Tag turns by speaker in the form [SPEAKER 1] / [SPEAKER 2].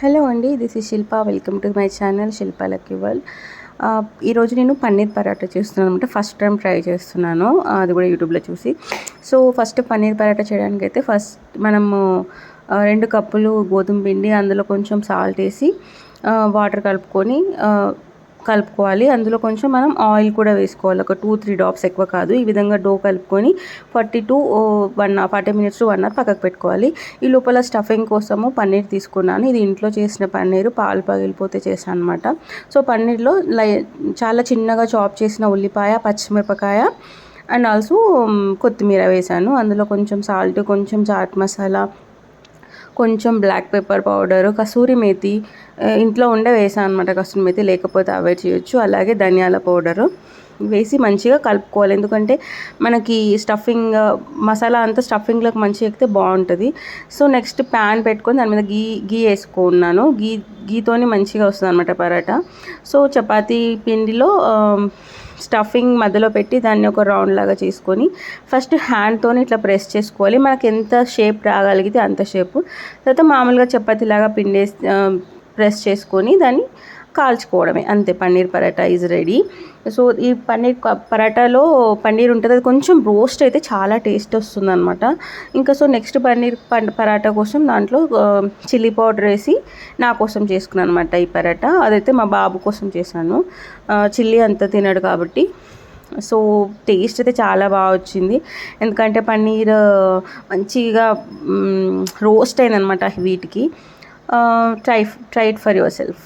[SPEAKER 1] Hello అండి, this is Shilpa. Welcome to my channel Shilpa lucky world. ఈరోజు నేను పన్నీర్ పరాటా చేస్తున్నాను అనమాట. ఫస్ట్ టైం ట్రై చేస్తున్నాను, అది కూడా యూట్యూబ్లో చూసి. సో ఫస్ట్ పన్నీర్ పరాటా చేయడానికి అయితే ఫస్ట్ మనము 2 కప్పులు గోధుమ పిండి, అందులో కొంచెం సాల్ట్ వేసి వాటర్ కలుపుకోవాలి. అందులో కొంచెం మనం ఆయిల్ కూడా వేసుకోవాలి, ఒక 2-3 డ్రాప్స్, ఎక్కువ కాదు. ఈ విధంగా డో కలుపుకొని 40 minutes to 1 hour పక్కకు పెట్టుకోవాలి. ఈ లోపల స్టఫింగ్ కోసము పన్నీర్ తీసుకున్నాను. ఇది ఇంట్లో చేసిన పన్నీరు, పాలు పగిలిపోతే చేశాను అనమాట. సో పన్నీర్లో చాలా చిన్నగా చాప్ చేసిన ఉల్లిపాయ, పచ్చిమిరపకాయ అండ్ ఆల్సో కొత్తిమీర వేసాను. అందులో కొంచెం సాల్ట్, కొంచెం చాట్ మసాలా, కొంచెం black pepper powder, kasuri methi ఇంట్లో ఉండే వేసాను అనమాట. కసూరి మేతి లేకపోతే అవాయిడ్ చేయొచ్చు. అలాగే ధనియాల పౌడరు వేసి మంచిగా కలుపుకోవాలి, ఎందుకంటే మనకి స్టఫింగ్ మసాలా అంతా స్టఫింగ్లోకి మంచిగా ఎక్కితే బాగుంటుంది. సో నెక్స్ట్ ప్యాన్ పెట్టుకొని దాని మీద గీ వేసుకున్నాను. గీతోని మంచిగా వస్తుంది అనమాట పరాటా. సో చపాతీ పిండిలో స్టఫింగ్ మధ్యలో పెట్టి దాన్ని ఒక రౌండ్ లాగా చేసుకొని ఫస్ట్ హ్యాండ్తో ఇట్లా ప్రెస్ చేసుకోవాలి. మనకి ఎంత షేప్ రాగలిగితే అంత షేపు. తర్వాత మామూలుగా చపాతీలాగా పిండేసి ప్రెస్ చేసుకొని దాన్ని కాల్చుకోవడమే, అంతే. Paneer paratha is ready. So ఈ పన్నీర్ పరాటాలో పన్నీర్ ఉంటుంది, అది కొంచెం రోస్ట్ అయితే చాలా టేస్ట్ వస్తుంది అనమాట. ఇంకా సో నెక్స్ట్ పన్నీర్ పరాటా కోసం దాంట్లో చిల్లీ పౌడర్ వేసి నా కోసం చేసుకున్నాను అనమాట ఈ పరాటా. అదైతే మా బాబు కోసం చేశాను, చిల్లీ అంత తినడు కాబట్టి. సో టేస్ట్ అయితే చాలా బాగా వచ్చింది, ఎందుకంటే పన్నీర్ మంచిగా రోస్ట్ అయిందనమాట వీటికి. Try it for your self.